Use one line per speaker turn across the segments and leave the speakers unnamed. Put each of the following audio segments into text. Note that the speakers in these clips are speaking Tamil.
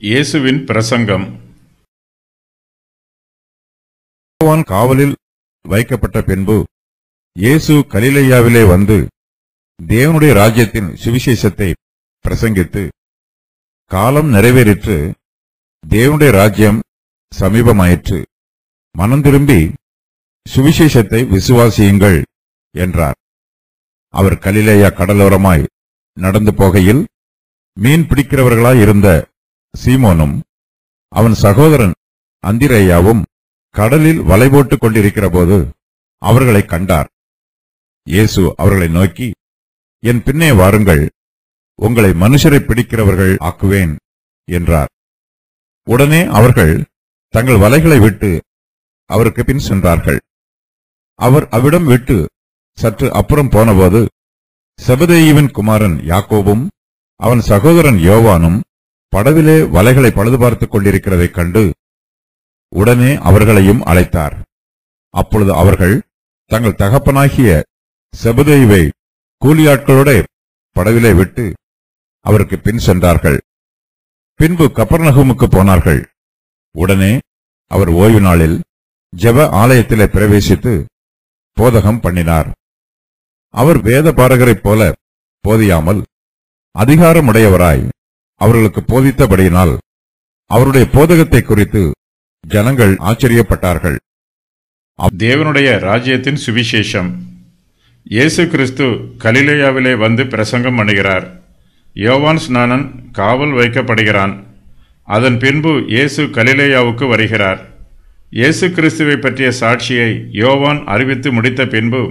இயேசுவின் பிரசங்கம்.
யோவான் காவலில் வைக்கப்பட்ட பின்பு இயேசு கலிலேயாவிலே வந்து தேவனுடைய ராஜ்யத்தின் சுவிசேஷத்தை பிரசங்கித்து, காலம் நிறைவேறிற்று, தேவனுடைய ராஜ்யம் சமீபமாயிற்று, மனம் திரும்பி சுவிசேஷத்தை விசுவாசியுங்கள் என்றார். அவர் கலிலேயா கடலோரமாய் நடந்து போகையில் மீன் பிடிக்கிறவர்களாயிருந்த சீமோனும் அவன் சகோதரன் அந்திரேயாவும் கடலில் வலை போட்டுக் கொண்டிருக்கிற போது அவர்களை கண்டார். இயேசு அவர்களை நோக்கி, என் பின்னே வாருங்கள், உங்களை மனுஷரை பிடிக்கிறவர்கள் ஆக்குவேன் என்றார். உடனே அவர்கள் தங்கள் வலைகளை விட்டு அவருக்கு பின் சென்றார்கள். அவர் அவ்விடம் விட்டு சற்று அப்புறம் போனபோது செபதேயுவின் குமாரன் யாக்கோபும் அவன் சகோதரன் யோவானும் படவிலே வலைகளை பழுது பார்த்துக் கொண்டிருக்கிறதைக் கண்டு உடனே அவர்களையும் அழைத்தார். அப்பொழுது அவர்கள் தங்கள் தகப்பனாகிய செபதேயுவை கூலியாட்களோட படவிலே விட்டு அவருக்கு பின் சென்றார்கள். பின்பு கப்பர்நகூமுக்கு போனார்கள். உடனே அவர் ஓய்வு நாளில் ஜெப ஆலயத்திலே பிரவேசித்து போதகம் பண்ணினார். அவர் வேத பாரகரைப் போல போதியாமல் அதிகாரமுடையவராய் அவர்களுக்கு போதித்தபடியினால் அவருடைய போதகத்தை குறித்து ஜனங்கள் ஆச்சரியப்பட்டார்கள்.
தேவனுடைய ராஜ்யத்தின் சுவிசேஷம். இயேசு கிறிஸ்து கலிலேயாவிலே வந்து பிரசங்கம் பண்ணுகிறார். யோவான் ஸ்நானன் காவல் வைக்கப்படுகிறான். அதன் பின்பு இயேசு கலிலேயாவுக்கு வருகிறார். இயேசு கிறிஸ்துவை பற்றிய சாட்சியை யோவான் அறிவித்து முடித்த பின்பு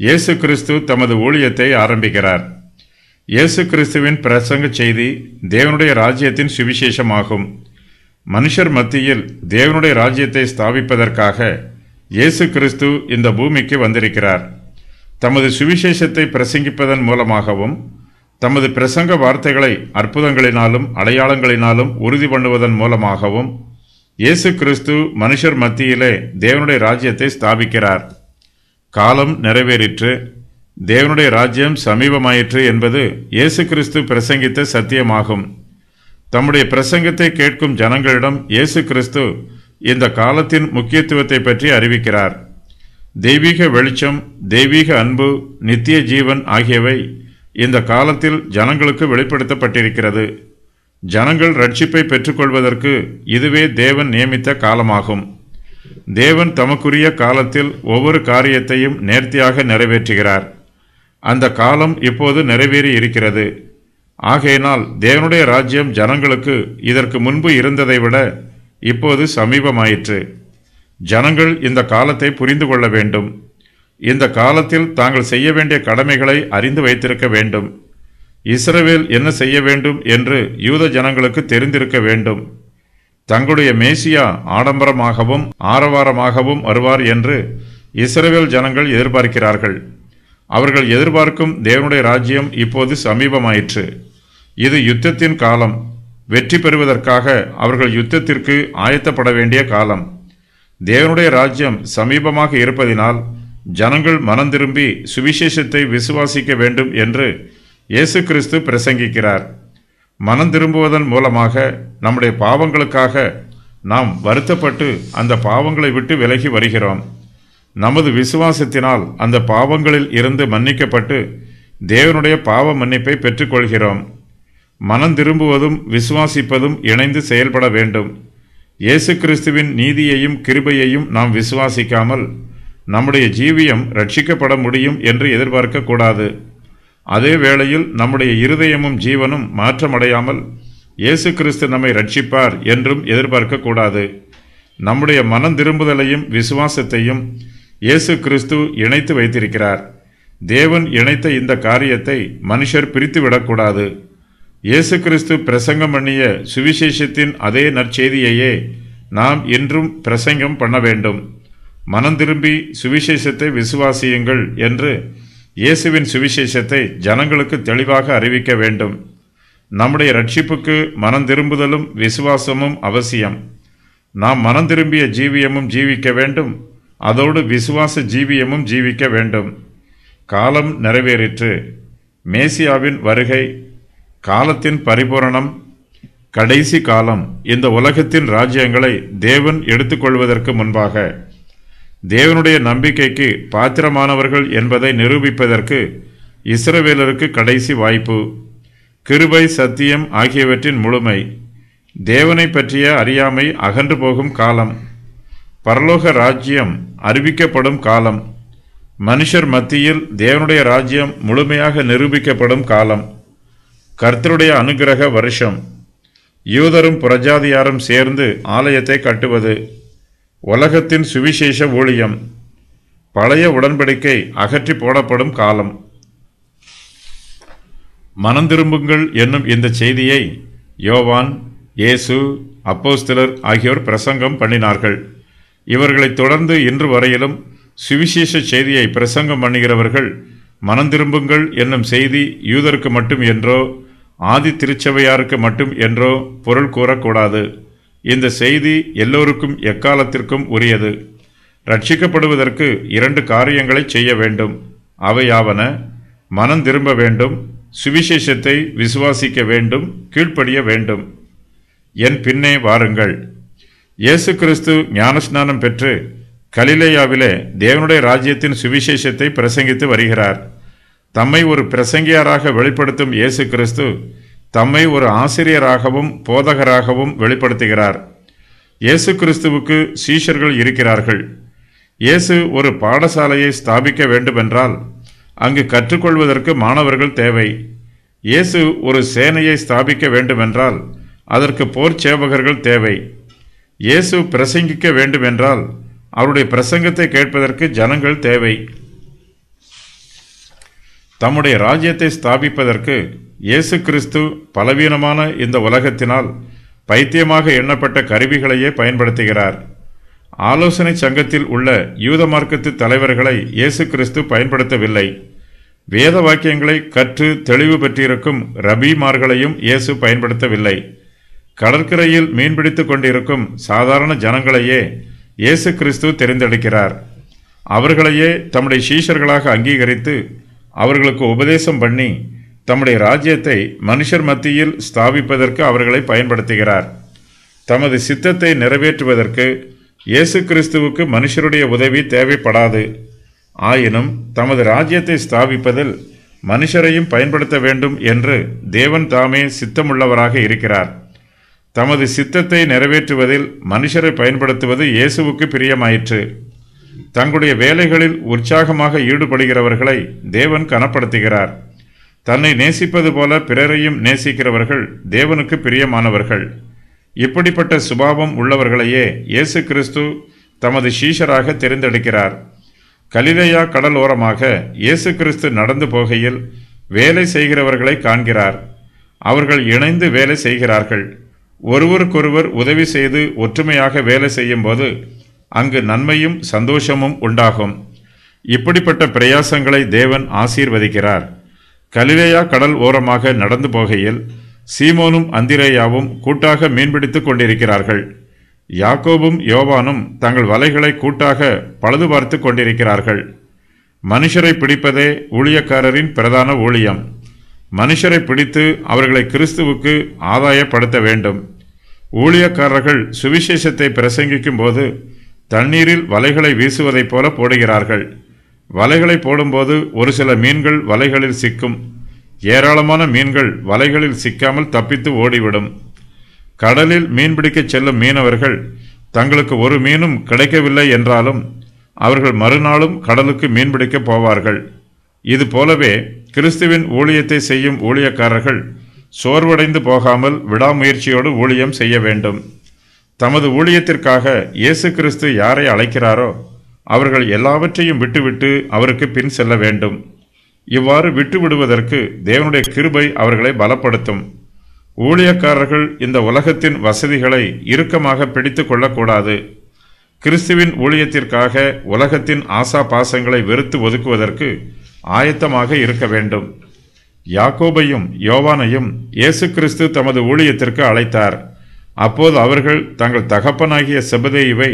இயேசு கிறிஸ்து தமது ஊழியத்தை ஆரம்பிக்கிறார். இயேசு கிறிஸ்துவின் பிரசங்க செய்தி தேவனுடைய ராஜ்யத்தின் சுவிசேஷமாகும். மனுஷர் மத்தியில் தேவனுடைய ராஜ்யத்தை ஸ்தாபிப்பதற்காக இயேசு கிறிஸ்து இந்த பூமிக்கு வந்திருக்கிறார். தமது சுவிசேஷத்தை பிரசங்கிப்பதன் மூலமாகவும் தமது பிரசங்க வார்த்தைகளை அற்புதங்களினாலும் அடையாளங்களினாலும் உறுதி பண்ணுவதன் மூலமாகவும் இயேசு கிறிஸ்து மனுஷர் மத்தியிலே தேவனுடைய ராஜ்யத்தை ஸ்தாபிக்கிறார். காலம் நிறைவேறிற்று, தேவனுடைய ராஜ்யம் சமீபமாயிற்று என்பது இயேசு கிறிஸ்து பிரசங்கித்த சத்தியமாகும். தம்முடைய பிரசங்கத்தை கேட்கும் ஜனங்களிடம் இயேசு கிறிஸ்து இந்த காலத்தின் முக்கியத்துவத்தை பற்றி அறிவிக்கிறார். தெய்வீக வெளிச்சம், தெய்வீக அன்பு, நித்திய ஜீவன் ஆகியவை இந்த காலத்தில் ஜனங்களுக்கு வெளிப்படுத்தப்பட்டிருக்கிறது. ஜனங்கள் ரட்சிப்பை பெற்றுக்கொள்வதற்கு இதுவே தேவன் நியமித்த காலமாகும். தேவன் தமக்குரிய காலத்தில் ஒவ்வொரு காரியத்தையும் நேர்த்தியாக நிறைவேற்றுகிறார். அந்த காலம் இப்போது நிறைவேறி இருக்கிறது. ஆகையினால் தேவனுடைய ராஜ்யம் ஜனங்களுக்கு இதற்கு முன்பு இருந்ததை விட இப்போது சமீபமாயிற்று. ஜனங்கள் இந்த காலத்தை புரிந்து கொள்ள வேண்டும். இந்த காலத்தில் தாங்கள் செய்ய வேண்டிய கடமைகளை அறிந்து வைத்திருக்க வேண்டும். இஸ்ரவேல் என்ன செய்ய வேண்டும் என்று யூத ஜனங்களுக்கு தெரிந்திருக்க வேண்டும். தங்களுடைய மேசியா ஆடம்பரமாகவும் ஆரவாரமாகவும் வருவார் என்று இஸ்ரவேல் ஜனங்கள் எதிர்பார்க்கிறார்கள். அவர்கள் எதிர்பார்க்கும் தேவனுடைய ராஜ்யம் இப்போது சமீபமாயிற்று. இது யுத்தத்தின் காலம். வெற்றி பெறுவதற்காக அவர்கள் யுத்தத்திற்கு ஆயத்தப்பட வேண்டிய காலம். தேவனுடைய ராஜ்யம் சமீபமாக இருப்பதினால் ஜனங்கள் மனம் திரும்பி சுவிசேஷத்தை விசுவாசிக்க வேண்டும் என்று இயேசு கிறிஸ்து பிரசங்கிக்கிறார். மனம் திரும்புவதன் மூலமாக நம்முடைய பாவங்களுக்காக நாம் வருத்தப்பட்டு அந்த பாவங்களை விட்டு விலகி வருகிறோம். நமது விசுவாசத்தினால் அந்த பாவங்களில் இருந்து மன்னிக்கப்பட்டு தேவனுடைய பாவ மன்னிப்பை பெற்றுக்கொள்கிறோம். மனம் திரும்புவதும் விசுவாசிப்பதும் இணைந்து செயல்பட வேண்டும். இயேசு கிறிஸ்துவின் நீதியையும் கிருபையையும் நாம் விசுவாசிக்காமல் நம்முடைய ஜீவியம் ரட்சிக்கப்பட முடியும் என்று எதிர்பார்க்க கூடாது. அதே வேளையில் நம்முடைய இருதயமும் ஜீவனும் மாற்றமடையாமல் இயேசு கிறிஸ்து நம்மை ரட்சிப்பார் என்றும் எதிர்பார்க்க கூடாது. நம்முடைய மனம் திரும்புதலையும் விசுவாசத்தையும் இயேசு கிறிஸ்து இணைத்து வைத்திருக்கிறார். தேவன் இணைத்த இந்த காரியத்தை மனுஷர் பிரித்துவிடக்கூடாது. இயேசு கிறிஸ்து பிரசங்கம் பண்ணிய சுவிசேஷத்தின் அதே நற்செய்தியையே நாம் இன்றும் பிரசங்கம் பண்ண வேண்டும். மனம் திரும்பி சுவிசேஷத்தை விசுவாசியுங்கள் என்று இயேசுவின் சுவிசேஷத்தை ஜனங்களுக்கு தெளிவாக அறிவிக்க வேண்டும். நம்முடைய ரட்சிப்புக்கு மனம் திரும்புதலும் விசுவாசமும் அவசியம். நாம் மனம் திரும்பிய ஜீவியமும் ஜீவிக்க வேண்டும். அதோடு விசுவாச ஜீவியமும் ஜீவிக்க வேண்டும். காலம் நிறைவேறிற்று. மேசியாவின் வருகை, காலத்தின் பரிபூரணம், கடைசி காலம் இந்த உலகத்தின் ராஜ்யங்களை தேவன் எடுத்துக்கொள்வதற்கு முன்பாக தேவனுடைய நம்பிக்கைக்கு பாத்திரமானவர்கள் என்பதை நிரூபிப்பதற்கு இஸ்ரவேலருக்கு கடைசி வாய்ப்பு. கிருபை, சத்தியம் ஆகியவற்றின் முழுமை, தேவனை பற்றிய அறியாமை அகன்று போகும் காலம், பரலோக ராஜ்யம் அறிவிக்கப்படும் காலம், மனுஷர் மத்தியில் தேவனுடைய ராஜ்யம் முழுமையாக நிரூபிக்கப்படும் காலம், கர்த்தருடைய அனுக்கிரக வருஷம், யூதரும் புறஜாதியாரும் சேர்ந்து ஆலயத்தை கட்டுவது, உலகத்தின் சுவிசேஷ ஊழியம், பழைய உடன்படிக்கை அகற்றி போடப்படும் காலம். மனந்திரும்புங்கள் என்னும் இந்த செய்தியை யோவான், இயேசு, அப்போஸ்தலர் ஆகியோர் பிரசங்கம் பண்ணினார்கள். இவர்களைத் தொடர்ந்து இன்று வரையிலும் சுவிசேஷ செய்தியை பிரசங்கம் பண்ணுகிறவர்கள் மனந்திரும்புங்கள் என்னும் செய்தி யூதருக்கு மட்டும் என்றோ ஆதி திருச்சபையாருக்கு மட்டும் என்றோ பொருள் கூறக்கூடாது. இந்த செய்தி எல்லோருக்கும் எக்காலத்திற்கும் உரியது. ரட்சிக்கப்படுவதற்கு 2 காரியங்களை செய்ய வேண்டும். அவையாவன: மனம் திரும்ப வேண்டும், சுவிசேஷத்தை விசுவாசிக்க வேண்டும், கீழ்ப்படிய வேண்டும். என் பின்னே வாருங்கள். இயேசு கிறிஸ்து ஞானஸ்நானம் பெற்று கலிலேயாவிலே தேவனுடைய ராஜ்யத்தின் சுவிசேஷத்தை பிரசங்கித்து வருகிறார். தம்மை ஒரு பிரசங்கியாராக வெளிப்படுத்தும் இயேசு கிறிஸ்து தம்மை ஒரு ஆசிரியராகவும் போதகராகவும் வெளிப்படுத்துகிறார். இயேசு கிறிஸ்துவுக்கு சீஷர்கள் இருக்கிறார்கள். இயேசு ஒரு பாடசாலையை ஸ்தாபிக்க வேண்டுமென்றால் அங்கு கற்றுக்கொள்வதற்கு மாணவர்கள் தேவை. இயேசு ஒரு சேனையை ஸ்தாபிக்க வேண்டுமென்றால் அதற்கு போர் சேவகர்கள் தேவை. இயேசு பிரசங்கிக்க வேண்டுமென்றால் அவருடைய பிரசங்கத்தை கேட்பதற்கு ஜனங்கள் தேவை. தம்முடைய ராஜ்யத்தை ஸ்தாபிப்பதற்கு இயேசு கிறிஸ்து பலவீனமான இந்த உலகத்தினால் பைத்தியமாக எண்ணப்பட்ட கருவிகளையே பயன்படுத்துகிறார். ஆலோசனை சங்கத்தில் உள்ள யூத மார்க்கத்து தலைவர்களை இயேசு கிறிஸ்து பயன்படுத்தவில்லை. வேத வாக்கியங்களை கற்று தெளிவு பெற்றிருக்கும் ரபிமார்களையும் இயேசு பயன்படுத்தவில்லை. கடற்கரையில் மீன்பிடித்துக் கொண்டிருக்கும் சாதாரண ஜனங்களையே இயேசு கிறிஸ்து தெரிந்தெடுக்கிறார். அவர்களையே தம்முடைய சீஷர்களாக அங்கீகரித்து அவர்களுக்கு உபதேசம் பண்ணி தம்முடைய ராஜ்யத்தை மனுஷர் மத்தியில் ஸ்தாபிப்பதற்கு அவர்களை பயன்படுத்துகிறார். தமது சித்தத்தை நிறைவேற்றுவதற்கு இயேசு கிறிஸ்துவுக்கு மனுஷருடைய உதவி தேவைப்படாது. ஆயினும் தமது ராஜ்யத்தை ஸ்தாபிப்பதில் மனுஷரையும் பயன்படுத்த வேண்டும் என்று தேவன் தாமே சித்தமுள்ளவராக இருக்கிறார். தமது சித்தத்தை நிறைவேற்றுவதில் மனுஷரை பயன்படுத்துவது இயேசுவுக்கு பிரியமாயிற்று. தங்களுடைய வேலைகளில் உற்சாகமாக ஈடுபடுகிறவர்களை தேவன் கனப்படுத்துகிறார். தன்னை நேசிப்பது போல பிறரையும் நேசிக்கிறவர்கள் தேவனுக்கு பிரியமானவர்கள். இப்படிப்பட்ட சுபாவம் உள்ளவர்களையே இயேசு கிறிஸ்து தமது சீஷராக தெரிந்தெடுக்கிறார். கலிலேயா கடல் ஓரமாக இயேசு கிறிஸ்து நடந்து போகையில் வேலை செய்கிறவர்களை காண்கிறார். அவர்கள் இணைந்து வேலை செய்கிறார்கள். ஒருவருக்கொருவர் உதவி செய்து ஒற்றுமையாக வேலை செய்யும் போது அங்கு நன்மையும் சந்தோஷமும் உண்டாகும். இப்படிப்பட்ட பிரயாசங்களை தேவன் ஆசீர்வதிக்கிறார். கலிலேயா கடல் ஓரமாக நடந்து போகையில் சீமோனும் அந்திரேயாவும் கூட்டாக மீன்பிடித்துக் கொண்டிருக்கிறார்கள். யாக்கோபும் யோவானும் தங்கள் வலைகளை கூட்டாக பழுது பார்த்து கொண்டிருக்கிறார்கள். மனுஷரை பிடிப்பதே ஊழியக்காரரின் பிரதான ஊழியம். மனுஷரை பிடித்து அவர்களை கிறிஸ்துவுக்கு ஆதாயப்படுத்த வேண்டும். ஊழியக்காரர்கள் சுவிசேஷத்தை பிரசங்கிக்கும் போது தண்ணீரில் வலைகளை வீசுவதைப் போல போடுகிறார்கள். வலைகளை போடும்போது ஒரு சில மீன்கள் வலைகளில் சிக்கும். ஏராளமான மீன்கள் வலைகளில் சிக்காமல் தப்பித்து ஓடிவிடும். கடலில் மீன்பிடிக்கச் செல்லும் மீனவர்கள் தங்களுக்கு ஒரு மீனும் கிடைக்கவில்லை என்றாலும் அவர்கள் மறுநாளும் கடலுக்கு மீன்பிடிக்க போவார்கள். இது போலவே கிறிஸ்துவின் ஊழியத்தை செய்யும் ஊழியக்காரர்கள் சோர்வடைந்து போகாமல் விடாமுயற்சியோடு ஊழியம் செய்ய வேண்டும். தமது ஊழியத்திற்காக இயேசு கிறிஸ்து யாரை அழைக்கிறாரோ அவர்கள் எல்லாவற்றையும் விட்டுவிட்டு அவருக்கு பின் செல்ல வேண்டும். இவ்வாறு விட்டுவிடுவதற்கு தேவனுடைய கிருபை அவர்களை பலப்படுத்தும். ஊழியக்காரர்கள் இந்த உலகத்தின் வசதிகளை இறுக்கமாக பிடித்து கொள்ளக்கூடாது. கிறிஸ்துவின் ஊழியத்திற்காக உலகத்தின் ஆசா பாசங்களை வெறுத்து ஒதுக்குவதற்கு ஆயத்தமாக இருக்க வேண்டும். யாக்கோபையும் யோவானையும் இயேசு கிறிஸ்து தமது ஊழியத்திற்கு அழைத்தார். அப்போது அவர்கள் தங்கள் தகப்பனாகிய செபதேயுவை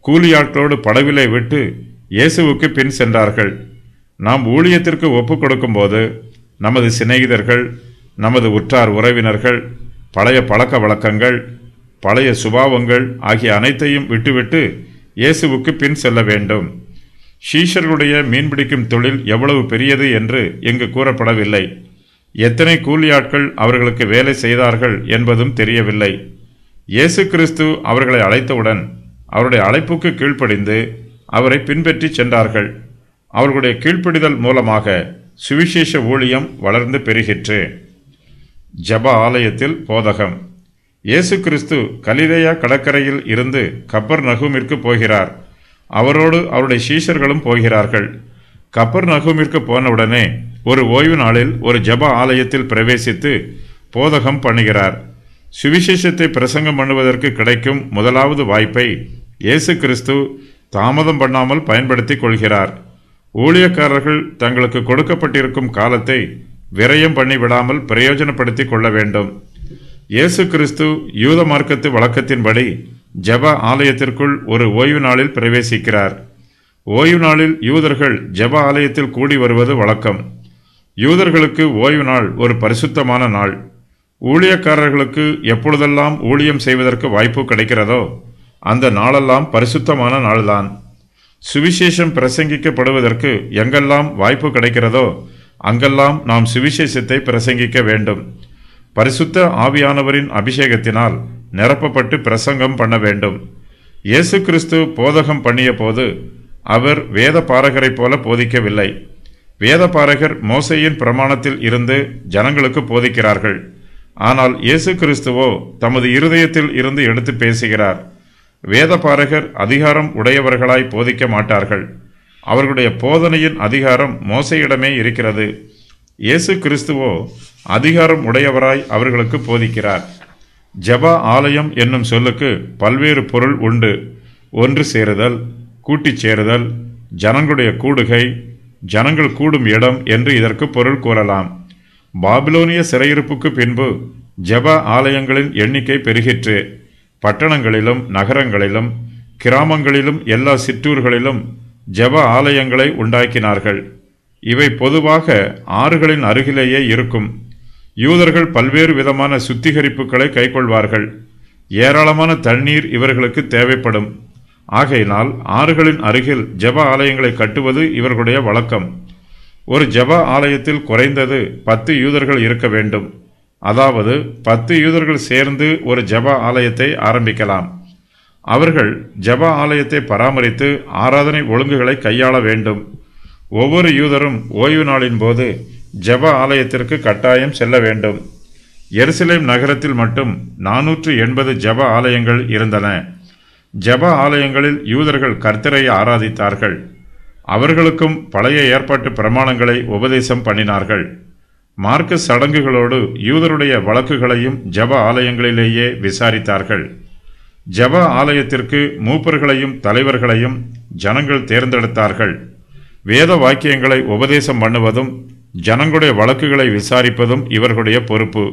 கூலியாட்களோடு படவிலை விட்டு இயேசுவுக்கு பின் சென்றார்கள். நாம் ஊழியத்திற்கு ஒப்புக் கொடுக்கும் போது நமது சிநேகிதர்கள், நமது உற்றார் உறவினர்கள், பழைய பழக்க வழக்கங்கள், பழைய சுபாவங்கள் ஆகிய அனைத்தையும் விட்டுவிட்டு இயேசுவுக்கு பின் செல்ல வேண்டும். சீஷர்களுடைய மீன்பிடிக்கும் தொழில் எவ்வளவு பெரியது என்று இங்கு கூறப்படவில்லை. எத்தனை கூலியாட்கள் அவர்களுக்கு வேலை செய்தார்கள் என்பதும் தெரியவில்லை. இயேசு கிறிஸ்து அவர்களை அழைத்தவுடன் அவருடைய அழைப்புக்கு கீழ்ப்படிந்து அவரை பின்பற்றி சென்றார்கள். அவர்களுடைய கீழ்ப்படிதல் மூலமாக சுவிசேஷ ஊழியம் வளர்ந்து பெருகிற்று. ஜெப ஆலயத்தில் போதகம். இயேசு கிறிஸ்து கலிலேயா கடற்கரையில் இருந்து கப்பர்நகூமிற்கு போகிறார். அவரோடு அவருடைய சீஷர்களும் போகிறார்கள். கப்பர்நகூமிற்கு போனவுடனே ஒரு ஓய்வு நாளில் ஒரு ஜெப ஆலயத்தில் பிரவேசித்து போதகம் பண்ணுகிறார். சுவிசேஷத்தை பிரசங்கம் பண்ணுவதற்கு கிடைக்கும் முதலாவது வாய்ப்பை இயேசு கிறிஸ்து தாமதம் பண்ணாமல் பயன்படுத்தி கொள்கிறார். ஊழியக்காரர்கள் தங்களுக்கு கொடுக்கப்பட்டிருக்கும் காலத்தை விரயம் பண்ணி விடாமல் பிரயோஜனப்படுத்தி கொள்ள வேண்டும். இயேசு கிறிஸ்து யூத மார்க்கத்து வழக்கத்தின்படி ஜெப ஆலயத்திற்குள் ஒரு ஓய்வு நாளில் பிரவேசிக்கிறார். ஓய்வு நாளில் யூதர்கள் ஜெப ஆலயத்தில் கூடி வருவது வழக்கம். யூதர்களுக்கு ஓய்வு நாள் ஒரு பரிசுத்தமான நாள். ஊழியக்காரர்களுக்கு எப்பொழுதெல்லாம் ஊழியம் செய்வதற்கு வாய்ப்பு கிடைக்கிறதோ அந்த நாளெல்லாம் பரிசுத்தமான நாள்தான். சுவிசேஷம் பிரசங்கிக்கப்படுவதற்கு எங்கெல்லாம் வாய்ப்பு கிடைக்கிறதோ அங்கெல்லாம் நாம் சுவிசேஷத்தை பிரசங்கிக்க வேண்டும். பரிசுத்த ஆவியானவரின் அபிஷேகத்தினால் நிரப்பப்பட்டு பிரசங்கம் பண்ண வேண்டும். இயேசு கிறிஸ்து போதகம் பண்ணிய போது அவர் வேத பாரகரை போல போதிக்கவில்லை. வேத பாரகர் மோசேயின் பிரமாணத்தில் இருந்து ஜனங்களுக்கு போதிக்கிறார்கள். ஆனால் இயேசு கிறிஸ்துவோ தமது இருதயத்தில் இருந்து எடுத்து பேசுகிறார். வேத பாரகர் அதிகாரம் உடையவர்களாய் போதிக்க மாட்டார்கள். அவர்களுடைய போதனையின் அதிகாரம் மோசையிடமே இருக்கிறது. இயேசு கிறிஸ்துவோ அதிகாரம் உடையவராய் அவர்களுக்கு போதிக்கிறார். ஜெப ஆலயம் என்னும் சொல்லுக்கு பல்வேறு பொருள் உண்டு. ஒன்று சேருதல், கூட்டிச் சேருதல், ஜனங்களுடைய கூடுகை, ஜனங்கள் கூடும் இடம் என்று இதற்கு பொருள் கூறலாம். பாபிலோனிய சிறையிருப்புக்கு பின்பு ஜெப ஆலயங்களின் எண்ணிக்கை பெருகிற்று. பட்டணங்களிலும் நகரங்களிலும் கிராமங்களிலும் எல்லா சிற்றூர்களிலும் ஜெப ஆலயங்களை உண்டாக்கினார்கள். இவை பொதுவாக ஆறுகளின் அருகிலேயே இருக்கும். யூதர்கள் பல்வேறு விதமான சுத்திகரிப்புகளை கைக்கொள்வார்கள். ஏராளமான தண்ணீர் இவர்களுக்கு தேவைப்படும். ஆகையினால் ஆறுகளின் அருகில் ஜெப ஆலயங்களை கட்டுவது இவர்களுடைய வழக்கம். ஒரு ஜெப ஆலயத்தில் குறைந்தது 10 யூதர்கள் இருக்க வேண்டும். அதாவது 10 யூதர்கள் சேர்ந்து ஒரு ஜெப ஆலயத்தை ஆரம்பிக்கலாம். அவர்கள் ஜெப ஆலயத்தை பராமரித்து ஆராதனை ஒழுங்குகளை கையாள வேண்டும். ஒவ்வொரு யூதரும் ஓய்வு நாளின் போது ஜெப ஆலயத்திற்கு கட்டாயம் செல்ல வேண்டும். எருசலேம் நகரத்தில் மட்டும் 480 ஜெப ஆலயங்கள் இருந்தன. ஜெப ஆலயங்களில் யூதர்கள் கர்த்தரை ஆராதித்தார்கள். அவர்களுக்கும் பழைய ஏற்பாட்டு பிரமாணங்களை உபதேசம் பண்ணினார்கள். மார்க்க சடங்குகளோடு யூதருடைய வழக்குகளையும் ஜெப ஆலயங்களிலேயே விசாரித்தார்கள். ஜெப ஆலயத்திற்கு மூப்பர்களையும் தலைவர்களையும் ஜனங்கள் தேர்ந்தெடுத்தார்கள். வேத வாக்கியங்களை உபதேசம் பண்ணுவதும் ஜனங்களுடைய வழக்குகளை விசாரிப்பதும் இவர்களுடைய பொறுப்பு.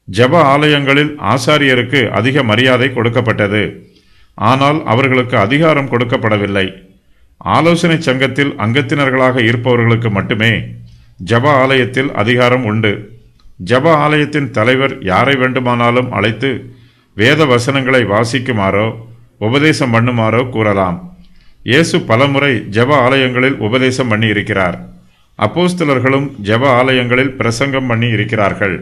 ஜெப ஆலயங்களில் ஆசாரியருக்கு அதிக மரியாதை கொடுக்கப்பட்டது. ஆனால் அவர்களுக்கு அதிகாரம் கொடுக்கப்படவில்லை. ஆலோசனை சங்கத்தில் அங்கத்தினர்களாக இருப்பவர்களுக்கு மட்டுமே ஜெப ஆலயத்தில் அதிகாரம் உண்டு. ஜெப ஆலயத்தின் தலைவர் யாரை வேண்டுமானாலும் அழைத்து வேத வசனங்களை வாசிக்குமாறோ உபதேசம் பண்ணுமாறோ கூறலாம். இயேசு பலமுறை ஜெப ஆலயங்களில் உபதேசம் பண்ணி இருக்கிறார். அப்போஸ்தலர்களும் ஜெப ஆலயங்களில் பிரசங்கம் பண்ணி இருக்கிறார்கள்.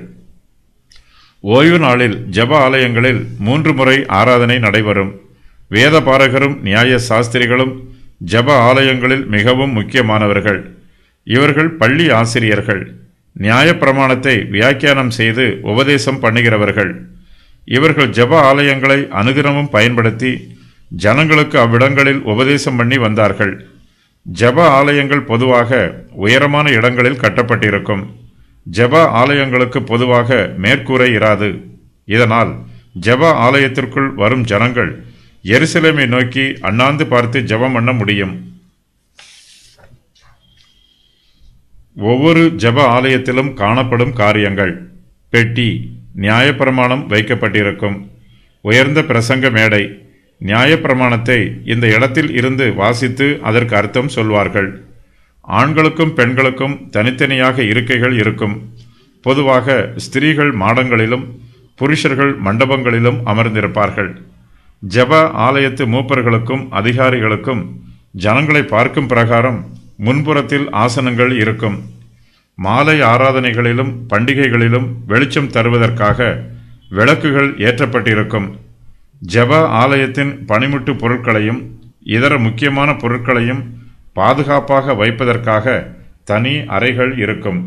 ஓய்வு நாளில் ஜெப ஆலயங்களில் 3 முறை ஆராதனை நடைபெறும். வேத பாரகரும் நியாய சாஸ்திரிகளும் ஜெப ஆலயங்களில் மிகவும் முக்கியமானவர்கள். இவர்கள் பள்ளி ஆசிரியர்கள். நியாய பிரமாணத்தை வியாக்கியானம் செய்து உபதேசம் பண்ணுகிறவர்கள். இவர்கள் ஜெப ஆலயங்களை அனுதினமும் பயன்படுத்தி ஜனங்களுக்கு அவ்விடங்களில் உபதேசம் பண்ணி வந்தார்கள். ஜெப ஆலயங்கள் பொதுவாக உயரமான இடங்களில் கட்டப்பட்டிருக்கும். ஜெப ஆலயங்களுக்கு பொதுவாக மேற்கூரை இராது. இதனால் ஜெப ஆலயத்திற்குள் வரும் ஜனங்கள் எருசலேமை நோக்கி அண்ணாந்து பார்த்து ஜெபம் பண்ண முடியும். ஒவ்வொரு ஜெப ஆலயத்திலும் காணப்படும் காரியங்கள்: பெட்டி, நியாயப்பிரமாணம் வைக்கப்பட்டிருக்கும். உயர்ந்த பிரசங்க மேடை. நியாயப்பிரமாணத்தை இந்த இடத்தில் இருந்து வாசித்து அதற்கு அர்த்தம் சொல்வார்கள். ஆண்களுக்கும் பெண்களுக்கும் தனித்தனியாக இருக்கைகள் இருக்கும். பொதுவாக ஸ்திரீகள் மாடங்களிலும் புருஷர்கள் மண்டபங்களிலும் அமர்ந்திருப்பார்கள். ஜெப ஆலயத்து மூப்பர்களுக்கும் அதிகாரிகளுக்கும் ஜனங்களை பார்க்கும் பிரகாரம் முன்புறத்தில் ஆசனங்கள் இருக்கும். மாலை ஆராதனைகளிலும் பண்டிகைகளிலும் வெளிச்சம் தருவதற்காக விளக்குகள் ஏற்றப்பட்டிருக்கும். ஜெப ஆலயத்தின் பணிமுட்டு பொருட்களையும் இதர முக்கியமான பொருட்களையும் பாதுகாப்பாக வைப்பதற்காக தனி அறைகள் இருக்கும்.